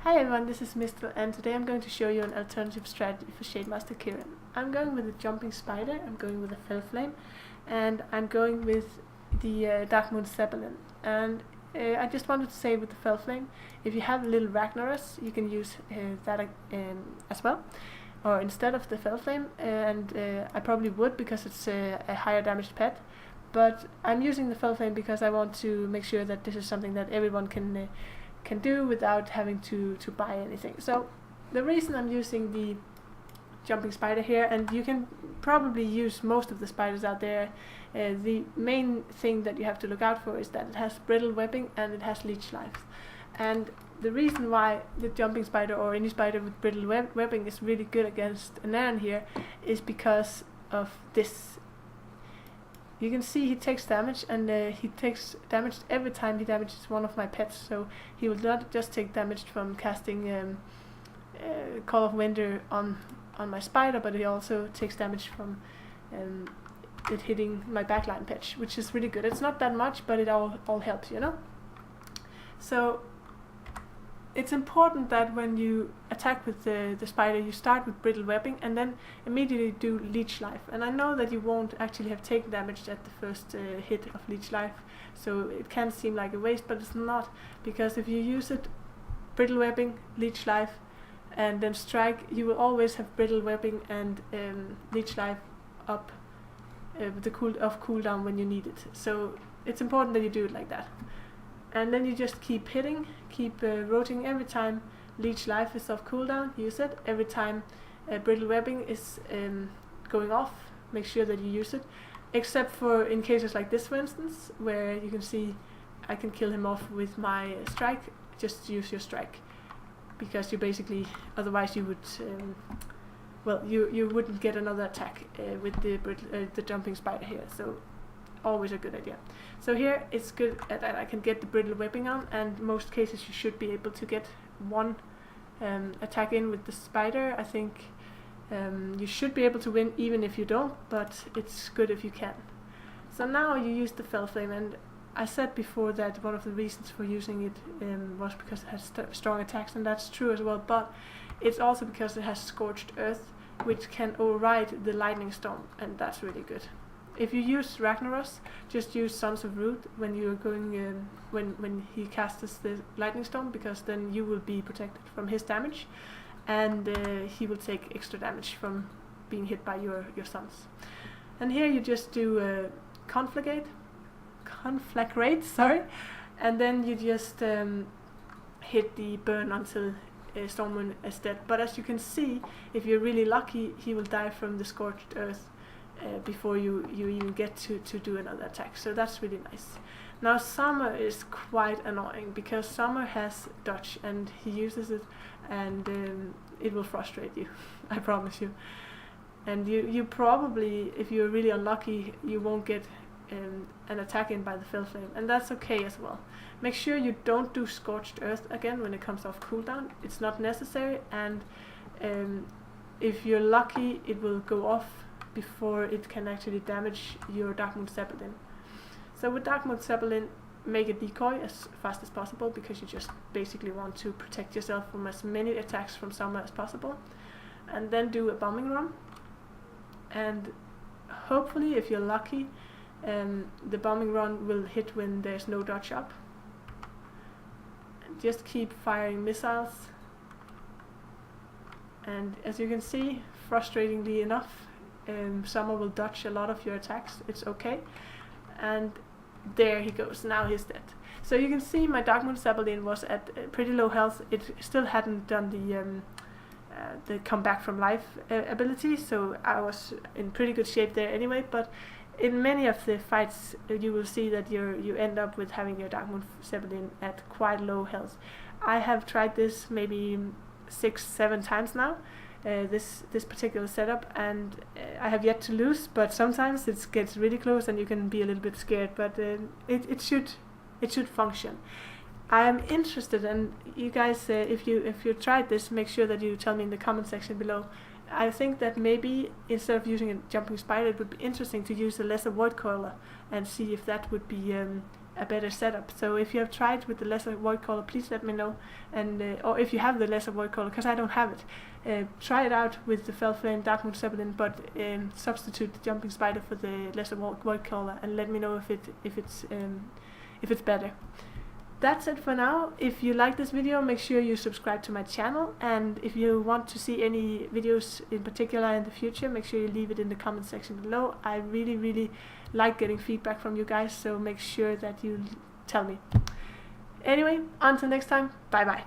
Hi everyone, this is Mistels, and today I'm going to show you an alternative strategy for Shademaster Kyrin. I'm going with a jumping spider, I'm going with a fell flame, and I'm going with the Dark Moon Zeppelin. And I just wanted to say with the fell flame, if you have a little Ragnaros, you can use that as well, or instead of the fell flame, and I probably would because it's a higher damaged pet. But I'm using the fell flame because I want to make sure that this is something that everyone can do without having to buy anything. So the reason I'm using the jumping spider here, and you can probably use most of the spiders out there, the main thing that you have to look out for is that it has brittle webbing and it has leech life. And the reason why the jumping spider or any spider with brittle webbing is really good against an Aaron here is because of this. You can see he takes damage, and he takes damage every time he damages one of my pets. So he will not just take damage from casting Call of Winter on my spider, but he also takes damage from it hitting my backline pet, which is really good. It's not that much, but it all helps, you know. So it's important that when you attack with the spider, you start with brittle webbing and then immediately do leech life. And I know that you won't actually have taken damage at the first hit of leech life, so it can seem like a waste, but it's not, because if you use it, brittle webbing, leech life, and then strike, you will always have brittle webbing and leech life up with the cooldown when you need it. So it's important that you do it like that. And then you just keep hitting, keep rotating every time leech life is off cooldown, use it. Every time brittle webbing is going off, make sure that you use it. Except for in cases like this, for instance, where you can see I can kill him off with my strike. Just use your strike, because you basically, otherwise you would, you wouldn't get another attack with the jumping spider here. So always a good idea. So here it's good that I can get the brittle webbing on, and most cases you should be able to get one attack in with the spider. I think you should be able to win even if you don't, but it's good if you can. So now you use the fell flame, and I said before that one of the reasons for using it was because it has strong attacks, and that's true as well, but it's also because it has scorched earth, which can override the lightning storm, and that's really good. If you use Ragnaros, just use Sons of Root when you're going when he casts the lightning storm, because then you will be protected from his damage, and he will take extra damage from being hit by your sons. And here you just do conflagrate, sorry, and then you just hit the burn until Stormwind is dead. But as you can see, if you're really lucky, he will die from the scorched earth before you even get to do another attack. So that's really nice. Now Summer is quite annoying, because Summer has dodge and he uses it, and it will frustrate you, I promise you. And you probably, if you're really unlucky, you won't get an attack in by the fell flame, and that's okay as well. Make sure you don't do scorched earth again when it comes off cooldown. It's not necessary, and if you're lucky, it will go off before it can actually damage your Dark Moon Zeppelin. So with Dark Moon Zeppelin, make a decoy as fast as possible, because you just basically want to protect yourself from as many attacks from Summer as possible. And then do a bombing run, and hopefully, if you're lucky, the bombing run will hit when there's no dodge up. And just keep firing missiles, and as you can see, frustratingly enough, Summer will dodge a lot of your attacks. It's okay. And there he goes. Now he's dead. So you can see my Dark Moon Zeppelin was at pretty low health. It still hadn't done the come back from life ability, so I was in pretty good shape there anyway. But in many of the fights, you will see that you end up with having your Dark Moon Zeppelin at quite low health. I have tried this maybe 6-7 times now. This particular setup, and I have yet to lose, but sometimes it gets really close and you can be a little bit scared, but it should function. I am interested, and you guys, if you tried this, make sure that you tell me in the comment section below. I think that maybe instead of using a jumping spider, it would be interesting to use a lesser voidcaller and see if that would be a better setup. So if you have tried with the lesser voidcaller, please let me know, and or if you have the lesser voidcaller, because I don't have it, try it out with the Felflame Darkmoon Zeppelin, but substitute the jumping spider for the lesser voidcaller, and let me know if it's better. That's it for now. If you like this video, make sure you subscribe to my channel, and if you want to see any videos in particular in the future, make sure you leave it in the comment section below. I really like getting feedback from you guys, so make sure that you tell me. Anyway, until next time, bye bye.